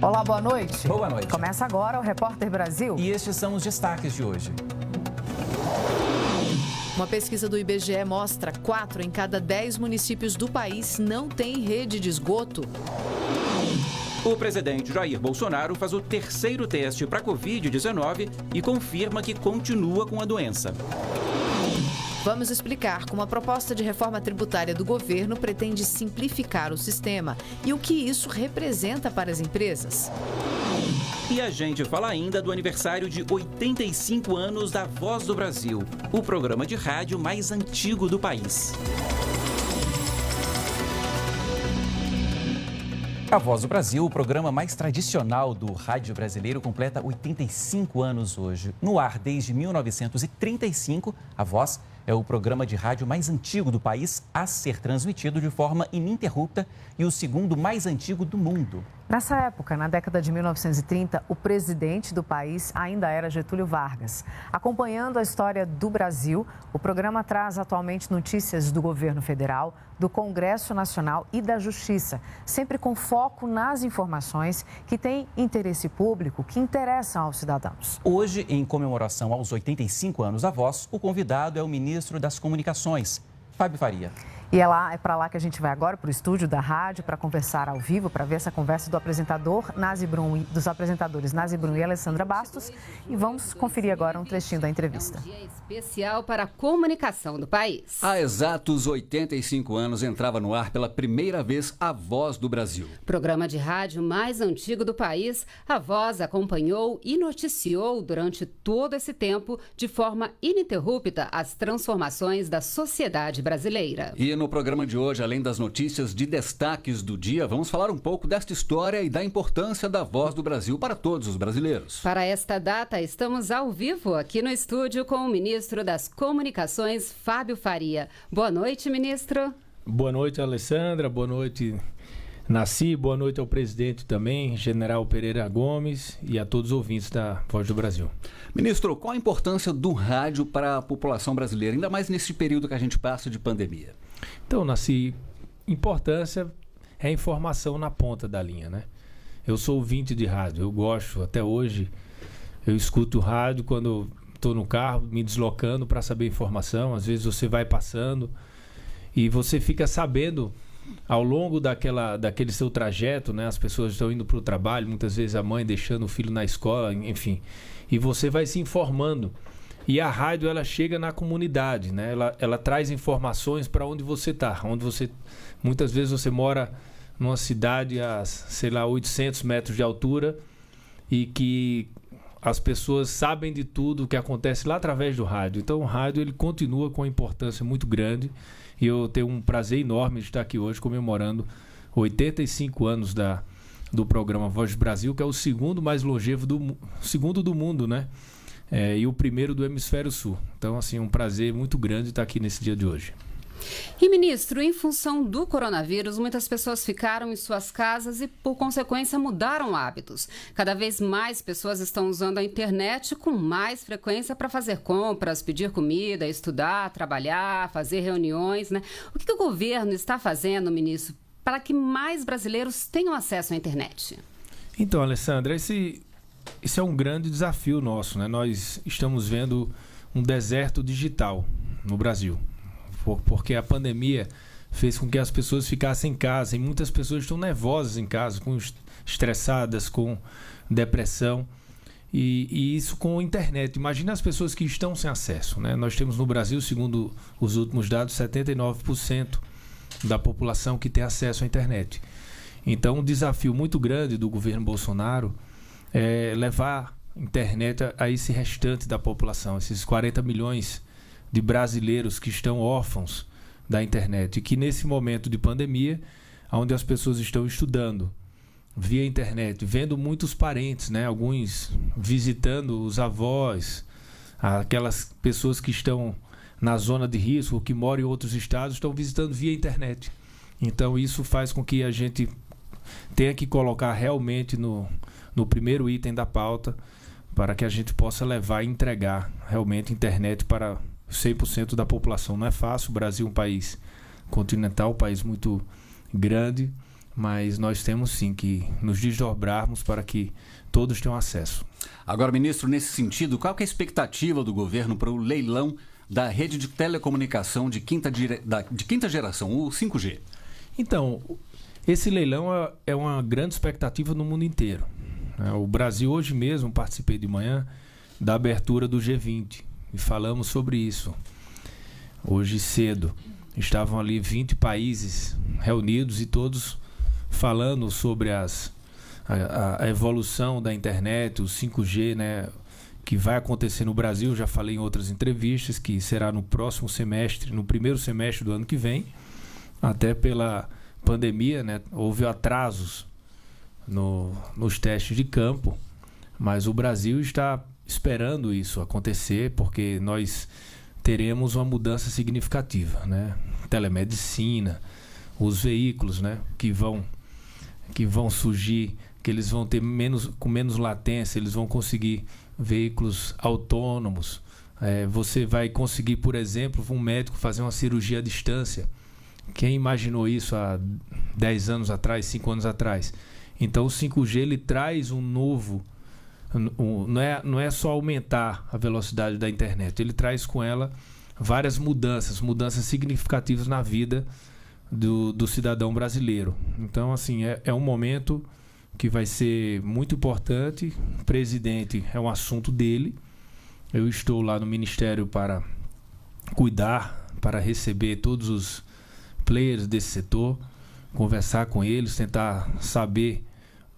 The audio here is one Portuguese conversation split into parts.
Olá, boa noite. Boa noite. Começa agora o Repórter Brasil. E estes são os destaques de hoje. Uma pesquisa do IBGE mostra 4 em cada 10 municípios do país não têm rede de esgoto. O presidente Jair Bolsonaro faz o terceiro teste para a Covid-19 e confirma que continua com a doença. Vamos explicar como a proposta de reforma tributária do governo pretende simplificar o sistema e o que isso representa para as empresas. E a gente fala ainda do aniversário de 85 anos da Voz do Brasil, o programa de rádio mais antigo do país. A Voz do Brasil, o programa mais tradicional do rádio brasileiro, completa 85 anos hoje. No ar desde 1935, a Voz é o programa de rádio mais antigo do país a ser transmitido de forma ininterrupta e o segundo mais antigo do mundo. Nessa época, na década de 1930, o presidente do país ainda era Getúlio Vargas. Acompanhando a história do Brasil, o programa traz atualmente notícias do governo federal, do Congresso Nacional e da Justiça, sempre com foco nas informações que têm interesse público, que interessam aos cidadãos. Hoje, em comemoração aos 85 anos da Voz, o convidado é o ministro das Comunicações, Fábio Faria. E é para lá que a gente vai agora, para o estúdio da rádio, para conversar ao vivo, para ver essa conversa do apresentador dos apresentadores Nazi Brum e Alessandra Bastos. E vamos conferir agora um trechinho da entrevista. É um dia especial para a comunicação do país. Há exatos 85 anos entrava no ar pela primeira vez a Voz do Brasil. Programa de rádio mais antigo do país, a Voz acompanhou e noticiou durante todo esse tempo, de forma ininterrupta, as transformações da sociedade brasileira. E no programa de hoje, além das notícias de destaques do dia, vamos falar um pouco desta história e da importância da Voz do Brasil para todos os brasileiros. Para esta data, estamos ao vivo aqui no estúdio com o ministro das Comunicações, Fábio Faria. Boa noite, ministro. Boa noite, Alessandra. Boa noite, Naci. Boa noite ao presidente também, General Pereira Gomes, e a todos os ouvintes da Voz do Brasil. Ministro, qual a importância do rádio para a população brasileira, ainda mais nesse período que a gente passa de pandemia? Então, Naci, importância é a informação na ponta da linha, né? Eu sou ouvinte de rádio, eu gosto, até hoje, eu escuto rádio quando estou no carro, me deslocando para saber informação. Às vezes você vai passando e você fica sabendo ao longo daquele seu trajeto, né? As pessoas estão indo para o trabalho, muitas vezes a mãe deixando o filho na escola, enfim. E você vai se informando. E a rádio, ela chega na comunidade, né? Ela traz informações para onde você está. Muitas vezes você mora numa cidade a, 800 metros de altura e que as pessoas sabem de tudo o que acontece lá através do rádio. Então o rádio, ele continua com uma importância muito grande e eu tenho um prazer enorme de estar aqui hoje comemorando 85 anos do programa Voz do Brasil, que é o segundo mais longevo segundo do mundo, né? E o primeiro do Hemisfério Sul. Então, assim, um prazer muito grande estar aqui nesse dia de hoje. E, ministro, em função do coronavírus, muitas pessoas ficaram em suas casas e, por consequência, mudaram hábitos. Cada vez mais pessoas estão usando a internet com mais frequência para fazer compras, pedir comida, estudar, trabalhar, fazer reuniões, né? O que o governo está fazendo, ministro, para que mais brasileiros tenham acesso à internet? Então, Alessandra, esse é um grande desafio nosso, né? Nós estamos vendo um deserto digital no Brasil, porque a pandemia fez com que as pessoas ficassem em casa e muitas pessoas estão nervosas em casa, estressadas, com depressão e isso com a internet. Imagina as pessoas que estão sem acesso, né? Nós temos no Brasil, segundo os últimos dados, 79% da população que tem acesso à internet. Então, um desafio muito grande do governo Bolsonaro é levar internet a esse restante da população, esses 40 milhões de brasileiros que estão órfãos da internet e que nesse momento de pandemia, onde as pessoas estão estudando via internet, vendo muitos parentes, né? Alguns visitando os avós, aquelas pessoas que estão na zona de risco, que moram em outros estados, estão visitando via internet. Então isso faz com que a gente tenha que colocar realmente no primeiro item da pauta para que a gente possa levar e entregar realmente internet para 100% da população. Não é fácil, o Brasil é um país continental, um país muito grande, mas nós temos sim que nos desdobrarmos para que todos tenham acesso. Agora, ministro, nesse sentido, qual que é a expectativa do governo para o leilão da rede de telecomunicação de quinta geração, o 5G? Então, esse leilão é uma grande expectativa no mundo inteiro. O Brasil, hoje mesmo, participei de manhã da abertura do G20 e falamos sobre isso. Hoje cedo, estavam ali 20 países reunidos e todos falando sobre a evolução da internet, o 5G, né, que vai acontecer no Brasil. Já falei em outras entrevistas que será no próximo semestre, no primeiro semestre do ano que vem. Até pela pandemia, né, houve atrasos nos testes de campo, mas o Brasil está esperando isso acontecer, porque nós teremos uma mudança significativa, né? Telemedicina, os veículos, né, que vão surgir, que eles vão ter com menos latência, eles vão conseguir veículos autônomos. Você vai conseguir, por exemplo, um médico fazer uma cirurgia à distância. Quem imaginou isso há 10 anos atrás, 5 anos atrás? Então o 5G ele traz um novo... Não é só aumentar a velocidade da internet, ele traz com ela várias mudanças significativas na vida do cidadão brasileiro. Então, assim, é um momento que vai ser muito importante. O presidente é um assunto dele. Eu estou lá no Ministério para cuidar, para receber todos os players desse setor, conversar com eles, tentar saber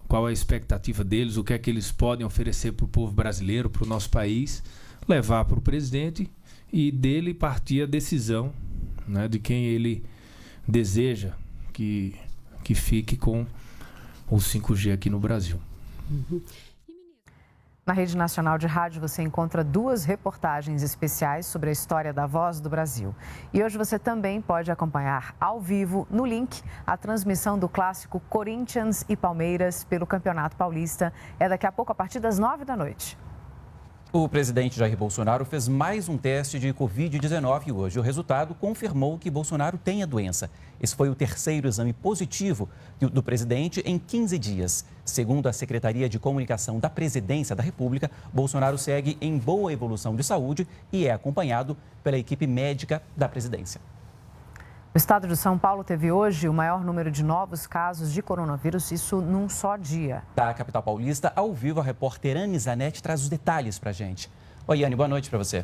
qual é a expectativa deles, o que é que eles podem oferecer para o povo brasileiro, para o nosso país, levar para o presidente e dele partir a decisão, né, de quem ele deseja que fique com o 5G aqui no Brasil. Na Rede Nacional de Rádio você encontra 2 reportagens especiais sobre a história da Voz do Brasil. E hoje você também pode acompanhar ao vivo, no link, a transmissão do clássico Corinthians e Palmeiras pelo Campeonato Paulista. É daqui a pouco, a partir das 9h. O presidente Jair Bolsonaro fez mais um teste de Covid-19 hoje. O resultado confirmou que Bolsonaro tem a doença. Esse foi o 3º exame positivo do presidente em 15 dias. Segundo a Secretaria de Comunicação da Presidência da República, Bolsonaro segue em boa evolução de saúde e é acompanhado pela equipe médica da presidência. O estado de São Paulo teve hoje o maior número de novos casos de coronavírus, isso num só dia. Da capital paulista, ao vivo, a repórter Anne Zanetti traz os detalhes para a gente. Oi, Anne, boa noite para você.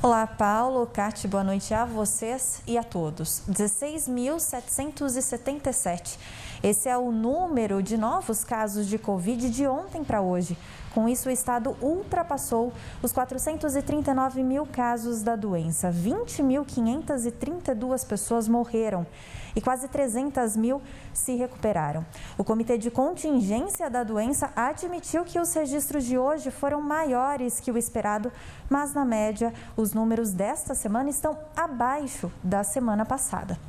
Olá, Paulo, Cátia, boa noite a vocês e a todos. 16.777. Esse é o número de novos casos de Covid de ontem para hoje. Com isso, o estado ultrapassou os 439 mil casos da doença. 20.532 pessoas morreram e quase 300 mil se recuperaram. O Comitê de Contingência da Doença admitiu que os registros de hoje foram maiores que o esperado, mas, na média, os números desta semana estão abaixo da semana passada.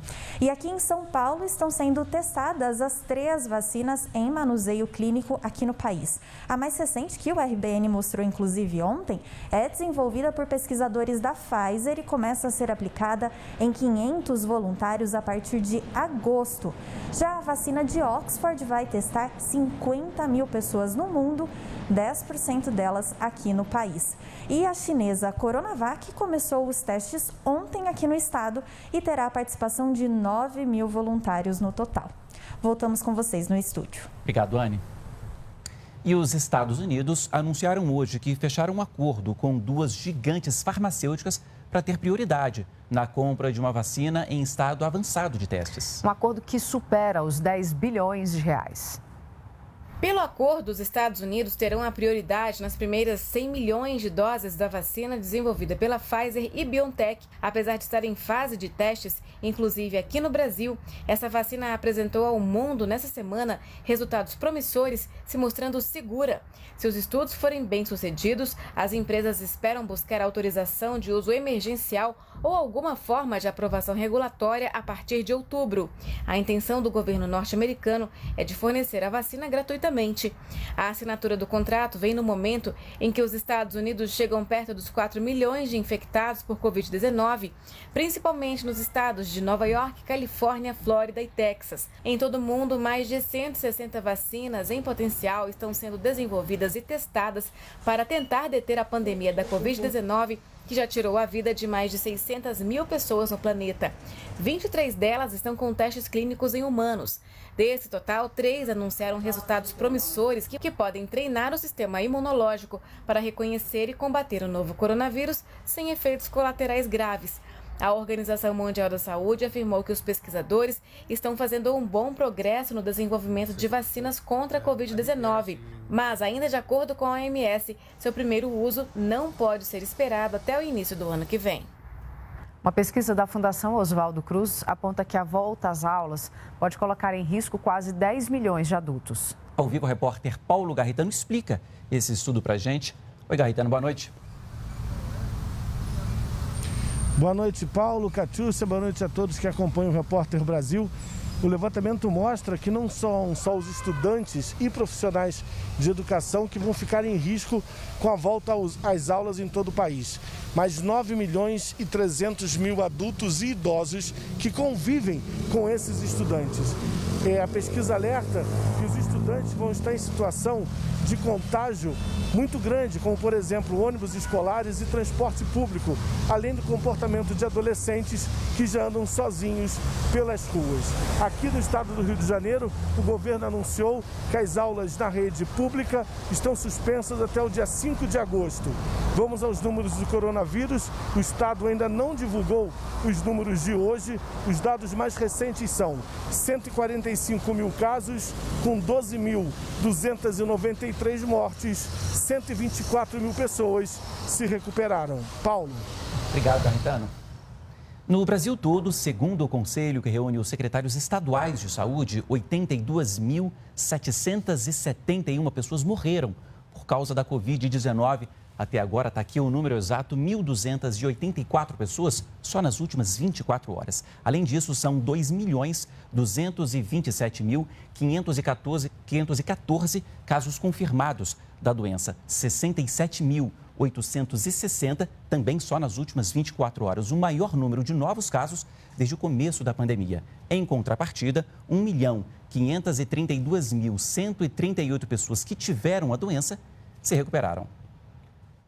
E aqui em São Paulo estão sendo testadas as 3 vacinas em manuseio clínico aqui no país. A mais recente, que o RBN mostrou inclusive ontem, é desenvolvida por pesquisadores da Pfizer e começa a ser aplicada em 500 voluntários a partir de agosto. Já a vacina de Oxford vai testar 50 mil pessoas no mundo, 10% delas aqui no país. E a chinesa Coronavac começou os testes ontem aqui no estado e terá a participação de 9 mil voluntários no total. Voltamos com vocês no estúdio. Obrigado, Anne. E os Estados Unidos anunciaram hoje que fecharam um acordo com 2 gigantes farmacêuticas para ter prioridade na compra de uma vacina em estado avançado de testes. Um acordo que supera os 10 bilhões de reais. Pelo acordo, os Estados Unidos terão a prioridade nas primeiras 100 milhões de doses da vacina desenvolvida pela Pfizer e BioNTech. Apesar de estar em fase de testes, inclusive aqui no Brasil, essa vacina apresentou ao mundo nessa semana resultados promissores, se mostrando segura. Se os estudos forem bem-sucedidos, as empresas esperam buscar autorização de uso emergencial ou alguma forma de aprovação regulatória a partir de outubro. A intenção do governo norte-americano é de fornecer a vacina gratuitamente gratuitamente. A assinatura do contrato vem no momento em que os Estados Unidos chegam perto dos 4 milhões de infectados por Covid-19, principalmente nos estados de Nova York, Califórnia, Flórida e Texas. Em todo o mundo, mais de 160 vacinas em potencial estão sendo desenvolvidas e testadas para tentar deter a pandemia da Covid-19, que já tirou a vida de mais de 600 mil pessoas no planeta. 23 delas estão com testes clínicos em humanos. Desse total, 3 anunciaram resultados promissores que podem treinar o sistema imunológico para reconhecer e combater o novo coronavírus sem efeitos colaterais graves. A Organização Mundial da Saúde afirmou que os pesquisadores estão fazendo um bom progresso no desenvolvimento de vacinas contra a Covid-19, mas ainda de acordo com a OMS, seu primeiro uso não pode ser esperado até o início do ano que vem. Uma pesquisa da Fundação Oswaldo Cruz aponta que a volta às aulas pode colocar em risco quase 10 milhões de adultos. Ao vivo, o repórter Paulo Garritano explica esse estudo para a gente. Oi, Garritano, boa noite. Boa noite, Paulo, Catiúcia, boa noite a todos que acompanham o Repórter Brasil. O levantamento mostra que não são só os estudantes e profissionais de educação que vão ficar em risco com a volta às aulas em todo o país, mas 9 milhões e 300 mil adultos e idosos que convivem com esses estudantes. A pesquisa alerta que os estudantes vão estar em situação de contágio muito grande, como, por exemplo, ônibus escolares e transporte público, além do comportamento de adolescentes que já andam sozinhos pelas ruas. Aqui no estado do Rio de Janeiro, o governo anunciou que as aulas na rede pública estão suspensas até o dia 5 de agosto. Vamos aos números do coronavírus. O estado ainda não divulgou os números de hoje. Os dados mais recentes são 145 mil casos, com 12.293 mortes, 124 mil pessoas se recuperaram. Paulo. Obrigado, Garritano. No Brasil todo, segundo o conselho que reúne os secretários estaduais de saúde, 82.771 pessoas morreram por causa da Covid-19. Até agora, está aqui o número exato, 1.284 pessoas só nas últimas 24 horas. Além disso, são 2.227.514 casos confirmados da doença, 67.860 também só nas últimas 24 horas, o maior número de novos casos desde o começo da pandemia. Em contrapartida, 1.532.138 pessoas que tiveram a doença se recuperaram.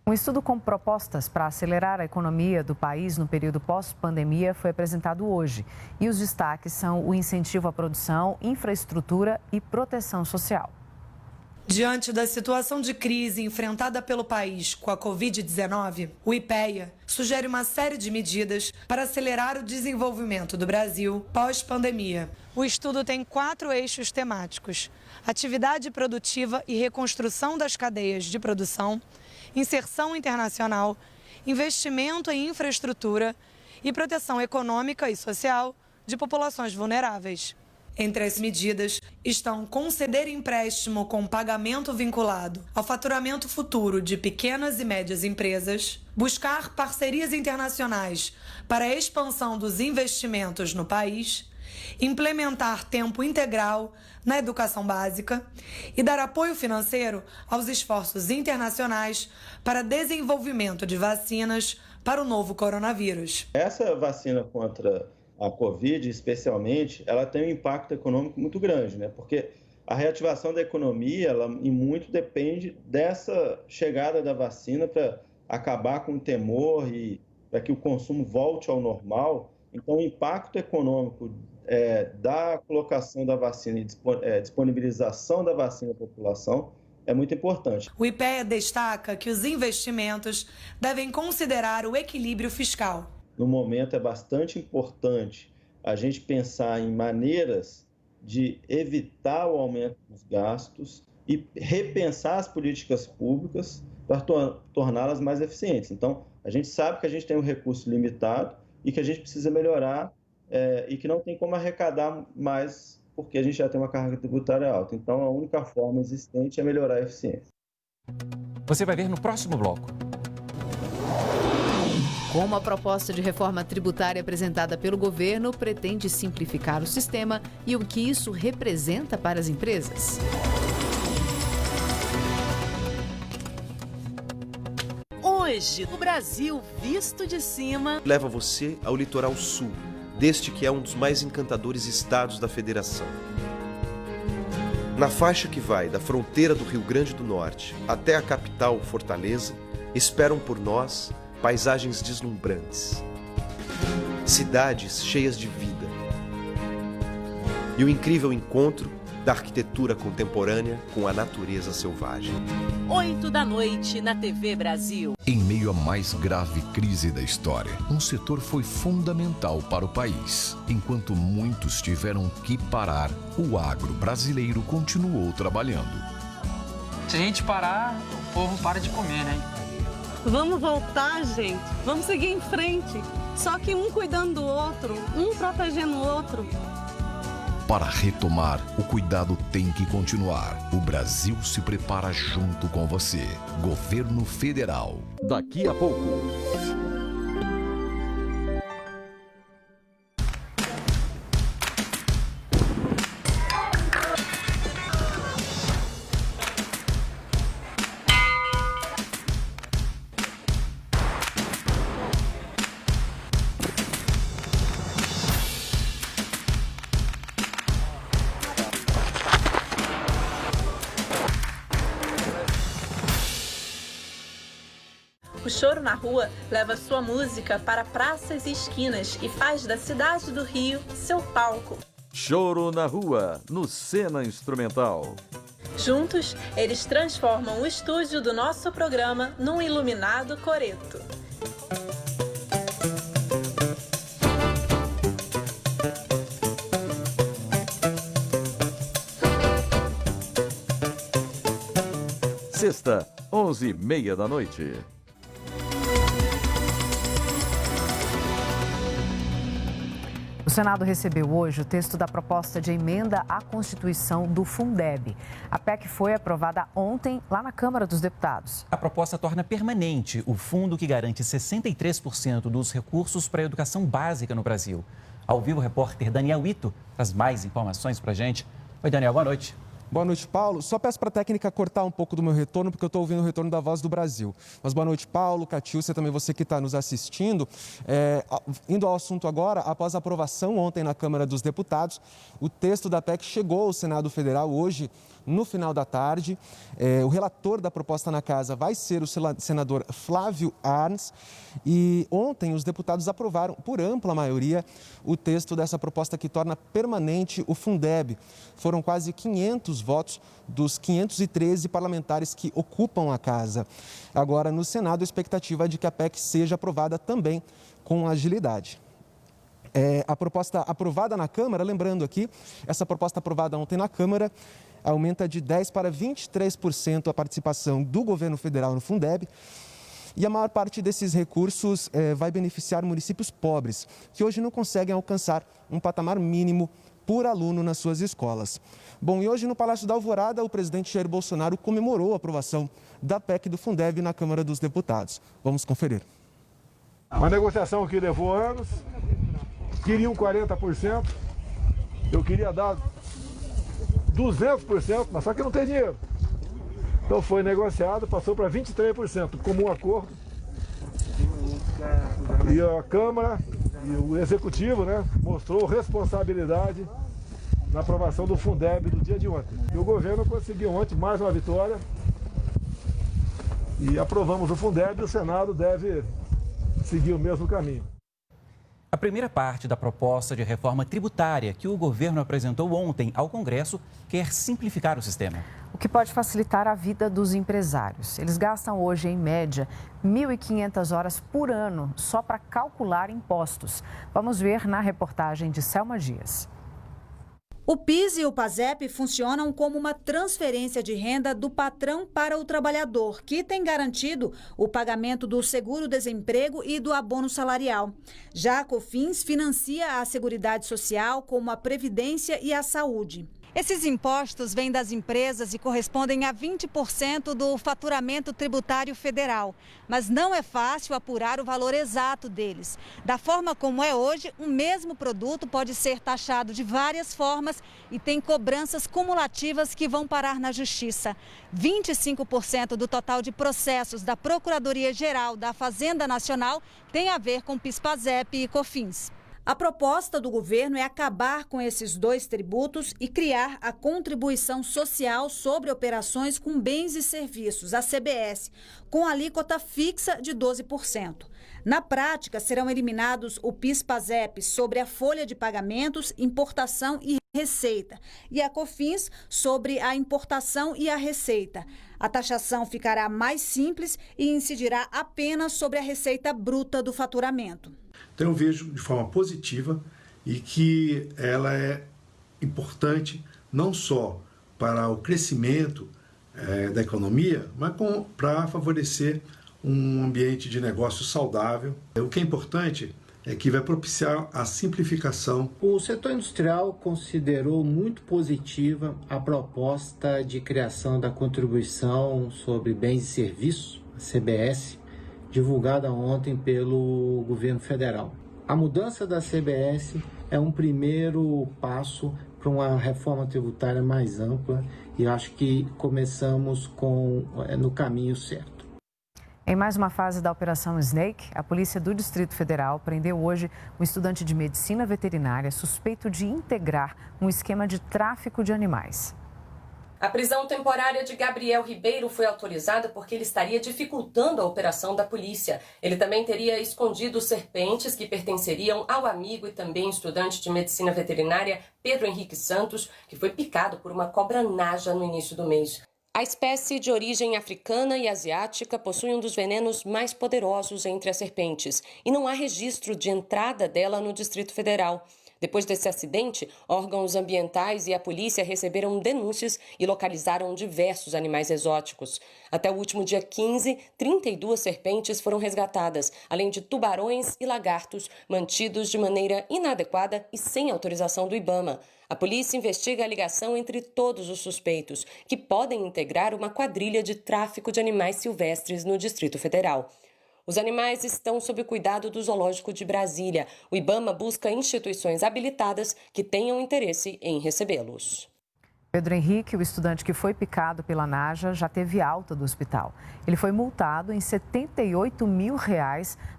Um estudo com propostas para acelerar a economia do país no período pós-pandemia foi apresentado hoje. E os destaques são o incentivo à produção, infraestrutura e proteção social. Diante da situação de crise enfrentada pelo país com a Covid-19, o IPEA sugere uma série de medidas para acelerar o desenvolvimento do Brasil pós-pandemia. O estudo tem 4 eixos temáticos: atividade produtiva e reconstrução das cadeias de produção, inserção internacional, investimento em infraestrutura e proteção econômica e social de populações vulneráveis. Entre as medidas estão conceder empréstimo com pagamento vinculado ao faturamento futuro de pequenas e médias empresas, buscar parcerias internacionais para a expansão dos investimentos no país, implementar tempo integral na educação básica e dar apoio financeiro aos esforços internacionais para desenvolvimento de vacinas para o novo coronavírus. Essa vacina contra a Covid, especialmente, ela tem um impacto econômico muito grande, né? Porque a reativação da economia, ela em muito depende dessa chegada da vacina para acabar com o temor e para que o consumo volte ao normal. Então, o impacto econômico da colocação da vacina e disponibilização da vacina à população é muito importante. O IPEA destaca que os investimentos devem considerar o equilíbrio fiscal. No momento, é bastante importante a gente pensar em maneiras de evitar o aumento dos gastos e repensar as políticas públicas para torná-las mais eficientes. Então, a gente sabe que a gente tem um recurso limitado e que a gente precisa melhorar e que não tem como arrecadar mais porque a gente já tem uma carga tributária alta. Então, a única forma existente é melhorar a eficiência. Você vai ver no próximo bloco. Como a proposta de reforma tributária apresentada pelo governo pretende simplificar o sistema e o que isso representa para as empresas. Hoje, o Brasil visto de cima leva você ao litoral sul, deste que é um dos mais encantadores estados da federação. Na faixa que vai da fronteira do Rio Grande do Norte até a capital, Fortaleza, esperam por nós paisagens deslumbrantes, cidades cheias de vida e o incrível encontro da arquitetura contemporânea com a natureza selvagem. 8 da noite na TV Brasil. Em meio à mais grave crise da história, um setor foi fundamental para o país. Enquanto muitos tiveram que parar, o agro brasileiro continuou trabalhando. Se a gente parar, o povo para de comer, né? Vamos voltar, gente. Vamos seguir em frente. Só que um cuidando do outro, um protegendo o outro. Para retomar, o cuidado tem que continuar. O Brasil se prepara junto com você. Governo Federal. Daqui a pouco. O Choro na Rua leva sua música para praças e esquinas e faz da cidade do Rio seu palco. Choro na Rua, no Cena Instrumental. Juntos, eles transformam o estúdio do nosso programa num iluminado coreto. Sexta, 11h30 da noite. O Senado recebeu hoje o texto da proposta de emenda à Constituição do Fundeb. A PEC foi aprovada ontem lá na Câmara dos Deputados. A proposta torna permanente o fundo que garante 63% dos recursos para a educação básica no Brasil. Ao vivo, o repórter Daniel Ito traz mais informações para a gente. Oi, Daniel, boa noite. Boa noite, Paulo. Só peço para a técnica cortar um pouco do meu retorno, porque eu estou ouvindo o retorno da Voz do Brasil. Mas boa noite, Paulo, Catiúcia, também você que está nos assistindo. Indo ao assunto agora, após a aprovação ontem na Câmara dos Deputados, o texto da PEC chegou ao Senado Federal hoje, no final da tarde. O relator da proposta na casa vai ser o senador Flávio Arns. E ontem os deputados aprovaram, por ampla maioria, o texto dessa proposta que torna permanente o Fundeb. Foram quase 500 votos dos 513 parlamentares que ocupam a casa. Agora, no Senado, a expectativa é de que a PEC seja aprovada também com agilidade. A proposta aprovada na Câmara, lembrando aqui, essa proposta aprovada ontem na Câmara aumenta de 10% para 23% a participação do governo federal no Fundeb. E a maior parte desses recursos vai beneficiar municípios pobres, que hoje não conseguem alcançar um patamar mínimo por aluno nas suas escolas. Bom, e hoje no Palácio da Alvorada, o presidente Jair Bolsonaro comemorou a aprovação da PEC do Fundeb na Câmara dos Deputados. Vamos conferir. Uma negociação que levou anos, queriam 40%, eu queria dar 200%, mas só que não tem dinheiro. Então foi negociado, passou para 23%, comum acordo. E a Câmara e o Executivo, mostrou responsabilidade na aprovação do Fundeb do dia de ontem. E o governo conseguiu ontem mais uma vitória e aprovamos o Fundeb e o Senado deve seguir o mesmo caminho. A primeira parte da proposta de reforma tributária que o governo apresentou ontem ao Congresso quer simplificar o sistema. O que pode facilitar a vida dos empresários. Eles gastam hoje, em média, 1.500 horas por ano só para calcular impostos. Vamos ver na reportagem de Selma Dias. O PIS e o PASEP funcionam como uma transferência de renda do patrão para o trabalhador, que tem garantido o pagamento do seguro-desemprego e do abono salarial. Já a COFINS financia a Seguridade Social, como a Previdência e a Saúde. Esses impostos vêm das empresas e correspondem a 20% do faturamento tributário federal. Mas não é fácil apurar o valor exato deles. Da forma como é hoje, o mesmo produto pode ser taxado de várias formas e tem cobranças cumulativas que vão parar na Justiça. 25% do total de processos da Procuradoria-Geral da Fazenda Nacional tem a ver com PIS/PASEP e COFINS. A proposta do governo é acabar com esses dois tributos e criar a Contribuição Social sobre Operações com Bens e Serviços, a CBS, com alíquota fixa de 12%. Na prática, serão eliminados o PIS/PASEP sobre a folha de pagamentos, importação e receita, e a COFINS sobre a importação e a receita. A taxação ficará mais simples e incidirá apenas sobre a receita bruta do faturamento. Então eu vejo de forma positiva e que ela é importante não só para o crescimento da economia, mas para favorecer um ambiente de negócio saudável. O que é importante é que vai propiciar a simplificação. O setor industrial considerou muito positiva a proposta de criação da Contribuição sobre Bens e Serviços, a CBS, divulgada ontem pelo governo federal. A mudança da CBS é um primeiro passo para uma reforma tributária mais ampla e acho que começamos no caminho certo. Em mais uma fase da Operação Snake, a Polícia do Distrito Federal prendeu hoje um estudante de medicina veterinária suspeito de integrar um esquema de tráfico de animais. A prisão temporária de Gabriel Ribeiro foi autorizada porque ele estaria dificultando a operação da polícia. Ele também teria escondido serpentes que pertenceriam ao amigo e também estudante de medicina veterinária Pedro Henrique Santos, que foi picado por uma cobra naja no início do mês. A espécie de origem africana e asiática possui um dos venenos mais poderosos entre as serpentes e não há registro de entrada dela no Distrito Federal. Depois desse acidente, órgãos ambientais e a polícia receberam denúncias e localizaram diversos animais exóticos. Até o último dia 15, 32 serpentes foram resgatadas, além de tubarões e lagartos mantidos de maneira inadequada e sem autorização do IBAMA. A polícia investiga a ligação entre todos os suspeitos, que podem integrar uma quadrilha de tráfico de animais silvestres no Distrito Federal. Os animais estão sob o cuidado do Zoológico de Brasília. O IBAMA busca instituições habilitadas que tenham interesse em recebê-los. Pedro Henrique, o estudante que foi picado pela naja, já teve alta do hospital. Ele foi multado em R$ 78 mil,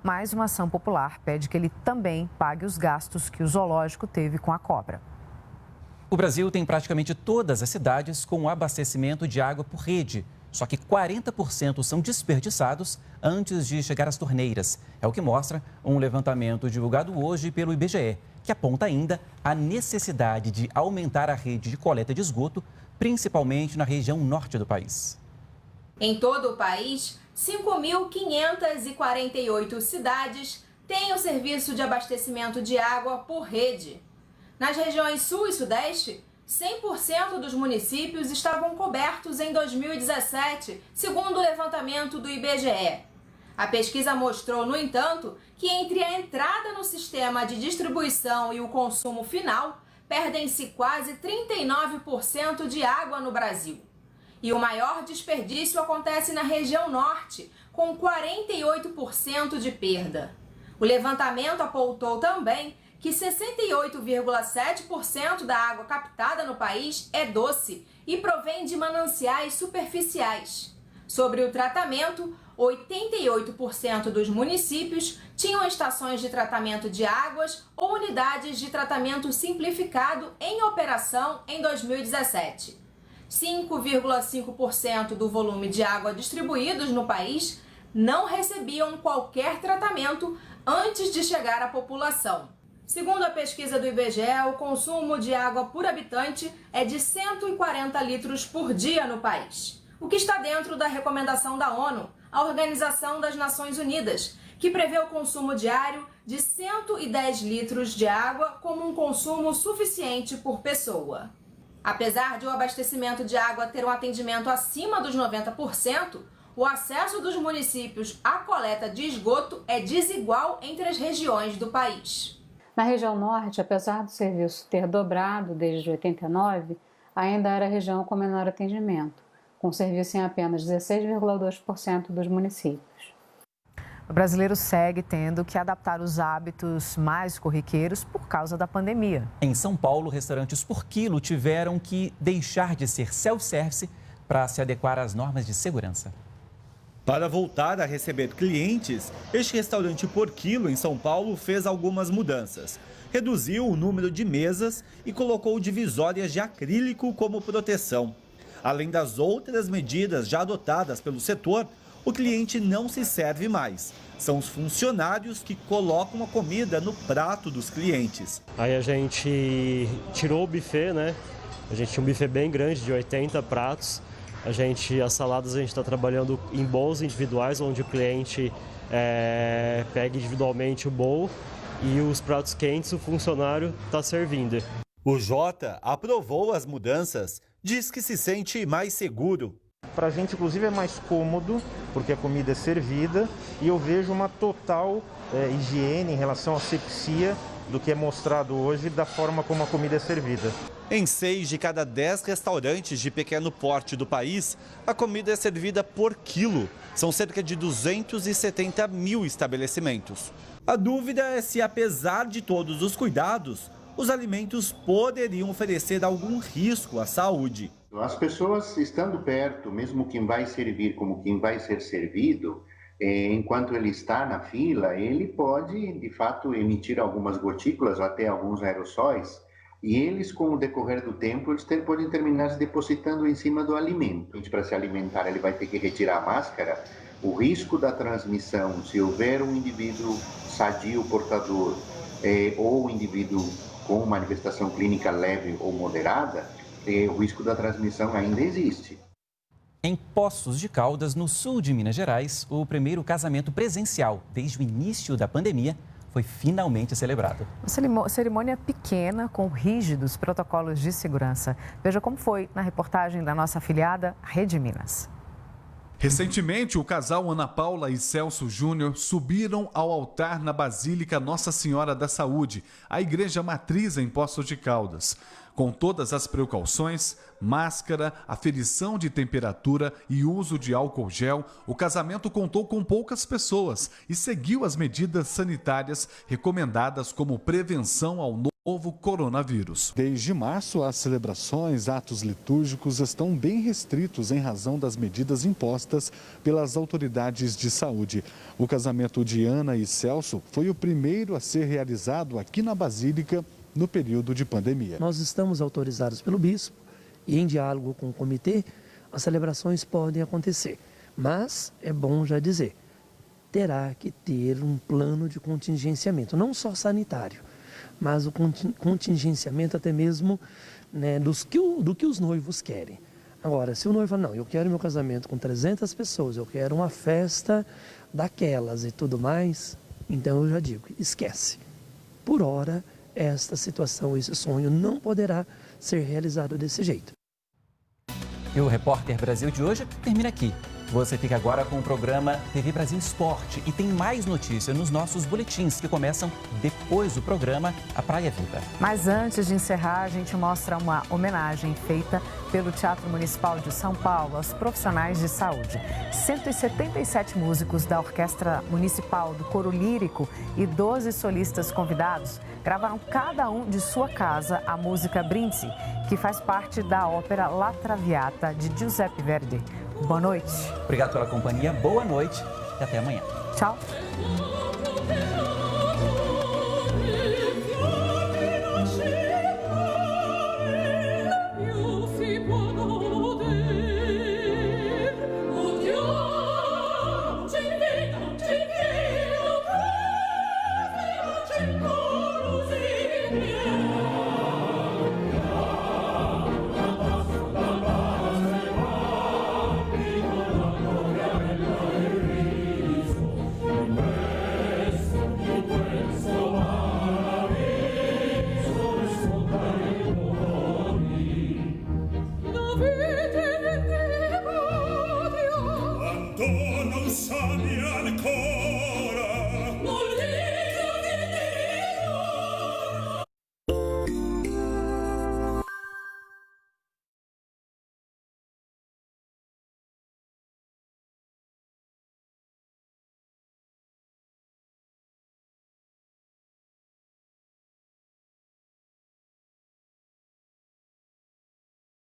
mas uma ação popular pede que ele também pague os gastos que o zoológico teve com a cobra. O Brasil tem praticamente todas as cidades com abastecimento de água por rede. Só que 40% são desperdiçados antes de chegar às torneiras. É o que mostra um levantamento divulgado hoje pelo IBGE, que aponta ainda a necessidade de aumentar a rede de coleta de esgoto, principalmente na região norte do país. Em todo o país, 5.548 cidades têm o serviço de abastecimento de água por rede. Nas regiões sul e sudeste, 100% dos municípios estavam cobertos em 2017, segundo o levantamento do IBGE. A pesquisa mostrou, no entanto, que entre a entrada no sistema de distribuição e o consumo final, perdem-se quase 39% de água no Brasil. E o maior desperdício acontece na região norte, com 48% de perda. O levantamento apontou também que 68,7% da água captada no país é doce e provém de mananciais superficiais. Sobre o tratamento, 88% dos municípios tinham estações de tratamento de águas ou unidades de tratamento simplificado em operação em 2017. 5,5% do volume de água distribuídos no país não recebiam qualquer tratamento antes de chegar à população. Segundo a pesquisa do IBGE, o consumo de água por habitante é de 140 litros por dia no país, o que está dentro da recomendação da ONU, a Organização das Nações Unidas, que prevê o consumo diário de 110 litros de água como um consumo suficiente por pessoa. Apesar de o abastecimento de água ter um atendimento acima dos 90%, o acesso dos municípios à coleta de esgoto é desigual entre as regiões do país. Na região norte, apesar do serviço ter dobrado desde 89, ainda era a região com menor atendimento, com serviço em apenas 16,2% dos municípios. O brasileiro segue tendo que adaptar os hábitos mais corriqueiros por causa da pandemia. Em São Paulo, restaurantes por quilo tiveram que deixar de ser self-service para se adequar às normas de segurança. Para voltar a receber clientes, este restaurante por quilo em São Paulo fez algumas mudanças. Reduziu o número de mesas e colocou divisórias de acrílico como proteção. Além das outras medidas já adotadas pelo setor, o cliente não se serve mais. São os funcionários que colocam a comida no prato dos clientes. Aí a gente tirou o buffet, né? A gente tinha um buffet bem grande, de 80 pratos. As saladas a gente está trabalhando em bowls individuais, onde o cliente pega individualmente o bowl e os pratos quentes o funcionário está servindo. O Jota aprovou as mudanças, diz que se sente mais seguro. Para a gente, inclusive, é mais cômodo, porque a comida é servida e eu vejo uma total higiene em relação à asepsia do que é mostrado hoje da forma como a comida é servida. Em 6 de cada 10 restaurantes de pequeno porte do país, a comida é servida por quilo. São cerca de 270 mil estabelecimentos. A dúvida é se, apesar de todos os cuidados, os alimentos poderiam oferecer algum risco à saúde. As pessoas estando perto, mesmo quem vai servir como quem vai ser servido, enquanto ele está na fila, ele pode, de fato, emitir algumas gotículas ou até alguns aerossóis, e eles, com o decorrer do tempo, eles podem terminar se depositando em cima do alimento. Para se alimentar, ele vai ter que retirar a máscara. O risco da transmissão, se houver um indivíduo sadio portador ou um indivíduo com manifestação clínica leve ou moderada, o risco da transmissão ainda existe. Em Poços de Caldas, no sul de Minas Gerais, o primeiro casamento presencial desde o início da pandemia foi finalmente celebrado. Uma cerimônia pequena com rígidos protocolos de segurança. Veja como foi na reportagem da nossa afiliada Rede Minas. Recentemente, o casal Ana Paula e Celso Júnior subiram ao altar na Basílica Nossa Senhora da Saúde, a igreja matriz em Poços de Caldas. Com todas as precauções, máscara, aferição de temperatura e uso de álcool gel, o casamento contou com poucas pessoas e seguiu as medidas sanitárias recomendadas como prevenção ao novo coronavírus. Desde março, as celebrações, atos litúrgicos estão bem restritos em razão das medidas impostas pelas autoridades de saúde. O casamento de Ana e Celso foi o primeiro a ser realizado aqui na Basílica no período de pandemia. Nós estamos autorizados pelo bispo e, em diálogo com o comitê, as celebrações podem acontecer. Mas, é bom já dizer, terá que ter um plano de contingenciamento, não só sanitário, mas o contingenciamento até mesmo, né, do que os noivos querem. Agora, se o noivo fala, não, eu quero meu casamento com 300 pessoas, eu quero uma festa daquelas e tudo mais, então eu já digo, esquece. Por hora, esta situação, esse sonho não poderá ser realizado desse jeito. E o Repórter Brasil de hoje termina aqui. Você fica agora com o programa TV Brasil Esporte e tem mais notícias nos nossos boletins que começam depois do programa A Praia Viva. Mas antes de encerrar, a gente mostra uma homenagem feita pelo Teatro Municipal de São Paulo aos profissionais de saúde. 177 músicos da Orquestra Municipal do Coro Lírico e 12 solistas convidados gravaram cada um de sua casa a música Brindisi, que faz parte da ópera La Traviata de Giuseppe Verdi. Boa noite. Obrigado pela companhia, boa noite e até amanhã. Tchau.